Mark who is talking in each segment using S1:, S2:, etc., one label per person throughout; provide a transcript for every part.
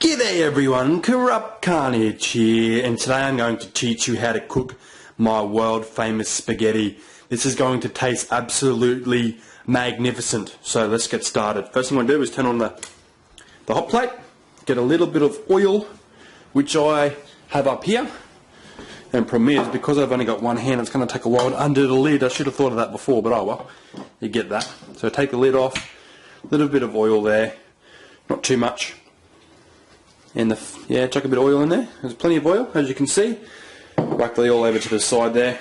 S1: G'day everyone, Corrupt Carnage here, and today I'm going to teach you how to cook my world famous spaghetti. This is going to taste absolutely magnificent, so let's get started. First thing I'm going to do is turn on the hot plate, get a little bit of oil, which I have up here, and problem is, because I've only got one hand, it's going to take a while to undo the lid. I should have thought of that before, but oh well, you get that. So take the lid off, a little bit of oil there, not too much. And chuck a bit of oil in there. There's plenty of oil, as you can see. Whack the oil over to the side there,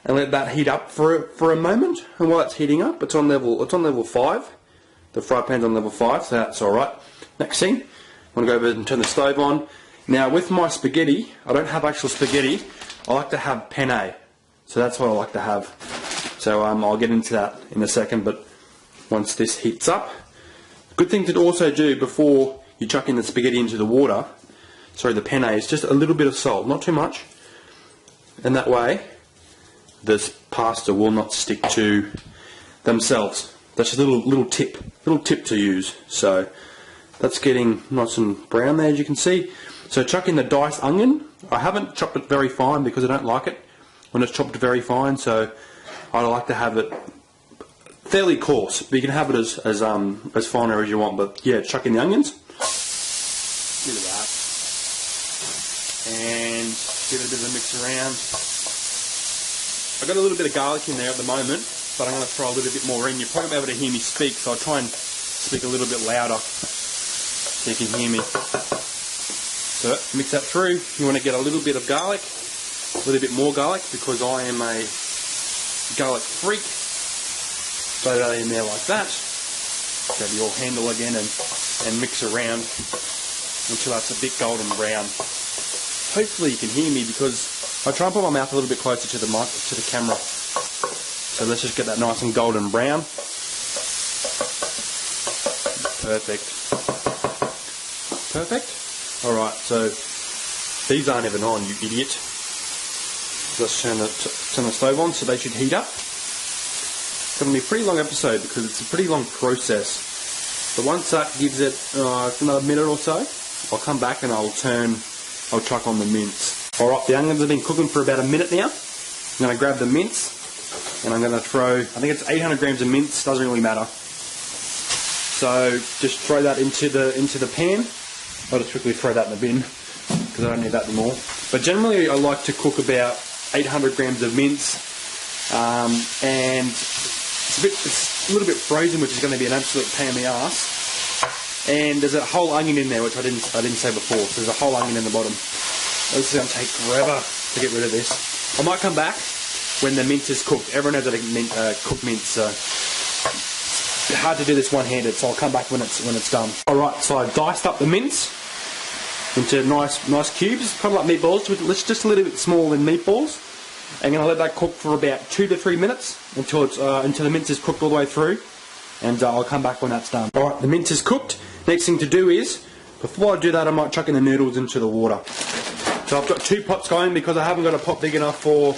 S1: and let that heat up for a moment. And while it's heating up, it's on level 5. The fry pan's on level 5, so that's all right. Next thing, I'm going to go over and turn the stove on. Now, with my spaghetti, I don't have actual spaghetti. I like to have penne, so that's what I like to have. So I'll get into that in a second. But once this heats up, good thing to also do before you chuck in the spaghetti into the water, the penne, is just a little bit of salt, not too much, and that way this pasta will not stick to themselves. That's just a little tip to use. So that's getting nice and brown there, as you can see. So chuck in the diced onion. I haven't chopped it very fine because I don't like it when it's chopped very fine, so I like to have it fairly coarse, but you can have it as finer as you want. But yeah, chuck in the onions. Bit of that, and give it a bit of a mix around. I've got a little bit of garlic in there at the moment, but I'm going to throw a little bit more in. You're probably able to hear me speak, so I'll try and speak a little bit louder so you can hear me. So mix that through. You want to get a little bit of garlic, a little bit more garlic, because I am a garlic freak. Throw that in there like that. Grab your handle again and mix around until that's a bit golden brown. Hopefully you can hear me, because I try and put my mouth a little bit closer to the camera. So let's just get that nice and golden brown. Perfect. Alright, so these aren't even on, you idiot. Let's turn the stove on, so they should heat up. It's going to be a pretty long episode because it's a pretty long process. But once that gives it another minute or so, I'll come back and I'll chuck on the mince. Alright, the onions have been cooking for about a minute now. I'm going to grab the mince and I'm going to throw, I think it's 800 grams of mince, doesn't really matter. So just throw that into the pan. I'll just quickly throw that in the bin because I don't need that anymore. But generally I like to cook about 800 grams of mince, and it's a little bit frozen, which is going to be an absolute pain in the ass. And there's a whole onion in there, which I didn't say before. So there's a whole onion in the bottom. This is going to take forever to get rid of this. I might come back when the mince is cooked. Everyone knows how to cook mince, so it's hard to do this one-handed. So I'll come back when it's done. All right, so I've diced up the mince into nice cubes, kind of like meatballs. It's just a little bit smaller than meatballs. I'm going to let that cook for about 2 to 3 minutes until the mince is cooked all the way through, and I'll come back when that's done. Alright, the mince is cooked. Next thing to do is, before I do that, I might chuck in the noodles into the water. So I've got 2 pots going because I haven't got a pot big enough for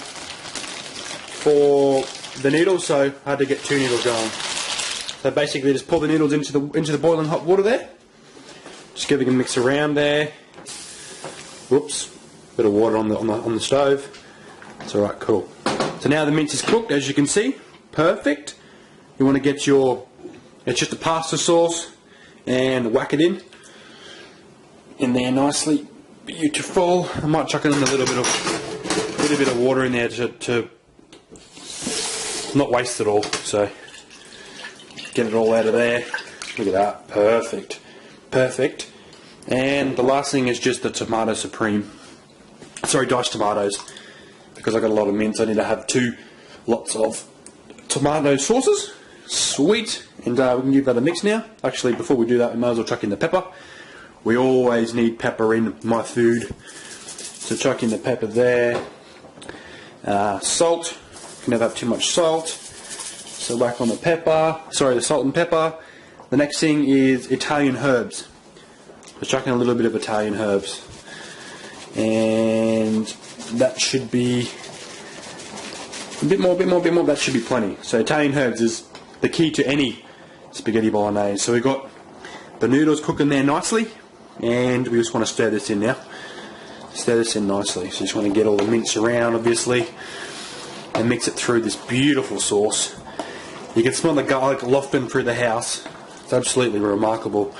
S1: the noodles, so I had to get 2 noodles going. So basically just pour the noodles into the boiling hot water there. Just giving a mix around there. Whoops, bit of water on the stove. It's alright, cool. So now the mince is cooked, as you can see. Perfect. You want to get it's just a pasta sauce, and whack it in there nicely. Beautiful. I might chuck in a little bit of water in there to not waste it all. So get it all out of there. Look at that. Perfect. And the last thing is just the tomato supreme. Sorry, diced tomatoes. Because I got a lot of mince, I need to have 2 lots of tomato sauces. Sweet. And we can give that a mix now. Actually, before we do that, we might as well chuck in the pepper. We always need pepper in my food. So chuck in the pepper there. Salt. You can never have too much salt. So whack on the pepper. Sorry, the salt and pepper. The next thing is Italian herbs. So chuck in a little bit of Italian herbs. And that should be a bit more, that should be plenty. So Italian herbs is the key to any spaghetti bolognese. So we've got the noodles cooking there nicely. and we just want to stir this in now. Stir this in nicely. So you just want to get all the mince around, obviously, and mix it through this beautiful sauce. You can smell the garlic lofting through the house. It's absolutely remarkable.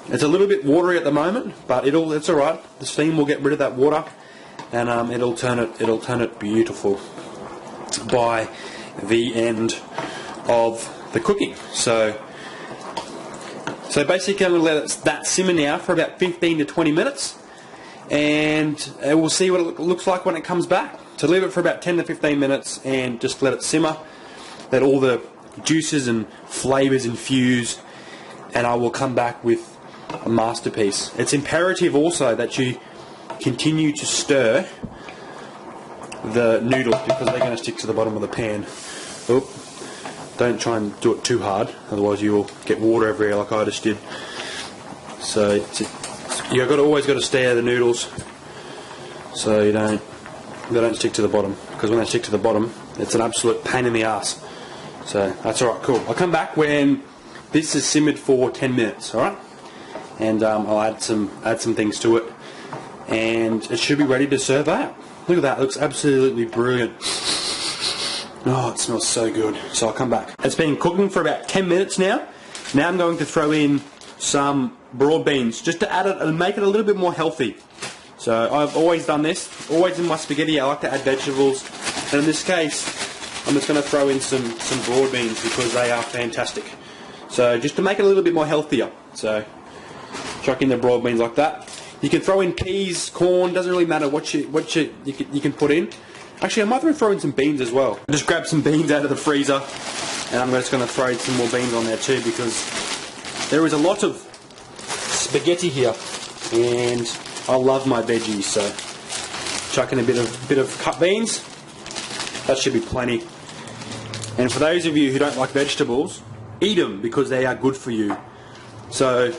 S1: It's a little bit watery at the moment, but it's all right. The steam will get rid of that water, and it'll turn it beautiful by the end of the cooking. So basically, I'm going to let that simmer now for about 15 to 20 minutes, and we'll see what it looks like when it comes back. So leave it for about 10 to 15 minutes and just let it simmer. Let all the juices and flavours infuse, and I will come back with a masterpiece. It's imperative also that you continue to stir the noodles because they're going to stick to the bottom of the pan. Oop. Don't try and do it too hard, otherwise you will get water everywhere like I just did. So you've always got to stir the noodles so they don't stick to the bottom, because when they stick to the bottom it's an absolute pain in the ass. So that's alright, cool. I'll come back when this is simmered for 10 minutes, alright? And I'll add some things to it, and it should be ready to serve out. Look at that, it looks absolutely brilliant. Oh, it smells so good. So I'll come back. It's been cooking for about 10 minutes now. Now I'm going to throw in some broad beans just to add it and make it a little bit more healthy. So I've always done this. Always in my spaghetti I like to add vegetables. And in this case, I'm just going to throw in some broad beans because they are fantastic. So just to make it a little bit more healthier. So chuck in the broad beans like that. You can throw in peas, corn, doesn't really matter what you can put in. Actually, I might throw in some beans as well. Just grab some beans out of the freezer, and I'm just going to throw some more beans on there too, because there is a lot of spaghetti here, and I love my veggies. So, chuck in a bit of cut beans. That should be plenty. And for those of you who don't like vegetables, eat them because they are good for you. So,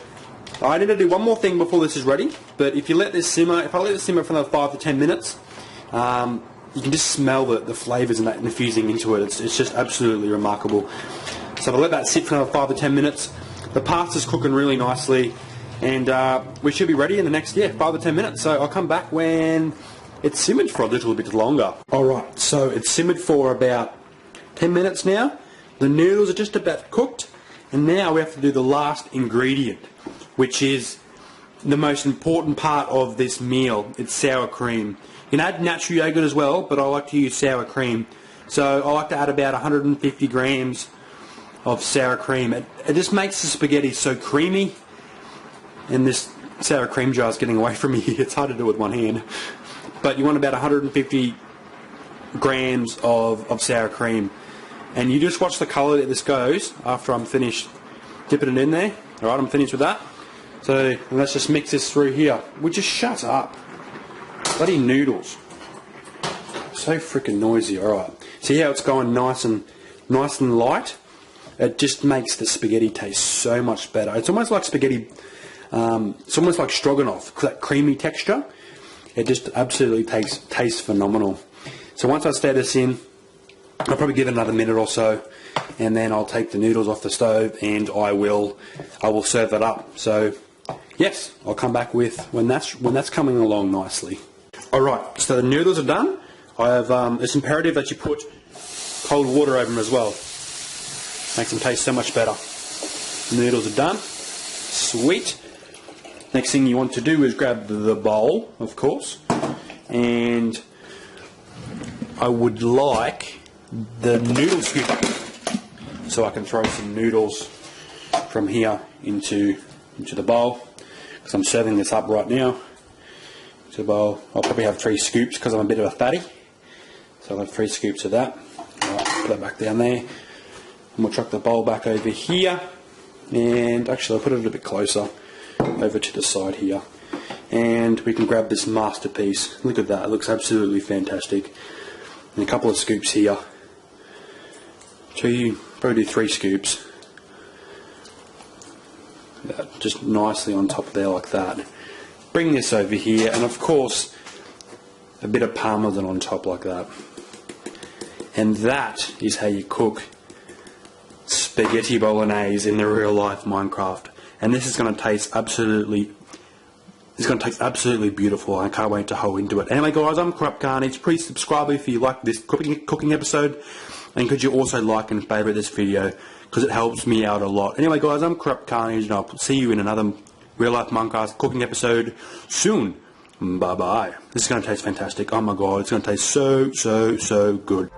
S1: I need to do one more thing before this is ready. But if I let this simmer for another 5 to 10 minutes. You can just smell the flavours and that infusing into it. It's just absolutely remarkable. So I'll let that sit for another 5 to 10 minutes. The pasta's cooking really nicely, and we should be ready in the next 5 to 10 minutes. So I'll come back when it's simmered for a little bit longer. Alright, so it's simmered for about 10 minutes now. The noodles are just about cooked, and now we have to do the last ingredient, which is the most important part of this meal. It's sour cream. You can add natural yogurt as well, but I like to use sour cream. So I like to add about 150 grams of sour cream. It just makes the spaghetti so creamy. And this sour cream jar is getting away from me. It's hard to do with one hand. But you want about 150 grams of sour cream. And you just watch the colour that this goes after I'm finished dipping it in there. Alright, I'm finished with that. So let's just mix this through here. We just shut up. Bloody noodles. So freaking noisy. Alright. See how it's going nice and light? It just makes the spaghetti taste so much better. It's almost like spaghetti, it's almost like stroganoff, that creamy texture. It just absolutely tastes phenomenal. So once I stir this in, I'll probably give it another minute or so, and then I'll take the noodles off the stove and I will serve it up. So yes, I'll come back with when that's coming along nicely. Alright, so the noodles are done. It's imperative that you put cold water over them as well. Makes them taste so much better. The noodles are done. Sweet. Next thing you want to do is grab the bowl, of course, and I would like the noodle scooper, so I can throw some noodles from here into the bowl, because I'm serving this up right now. To the bowl, I'll probably have 3 scoops because I'm a bit of a fatty, so I'll have 3 scoops of that. Right, put that back down there, and we'll chuck the bowl back over here, and actually I'll put it a little bit closer over to the side here, and we can grab this masterpiece. Look at that, it looks absolutely fantastic. And a couple of scoops here. Probably do 3 scoops. Just nicely on top there like that. Bring this over here, and of course a bit of parmesan on top like that. And that is how you cook spaghetti bolognese in the real life Minecraft. And this is going to taste absolutely It's going to taste absolutely beautiful. I can't wait to hoe into it. Anyway, guys, I'm Corrupt Carnage. Please subscribe if you like this cooking episode. And could you also like and favourite this video, because it helps me out a lot. Anyway, guys, I'm Corrupt Carnage, and I'll see you in another Real Life Moncast cooking episode soon. Bye-bye. This is going to taste fantastic. Oh, my God. It's going to taste so, so, so good.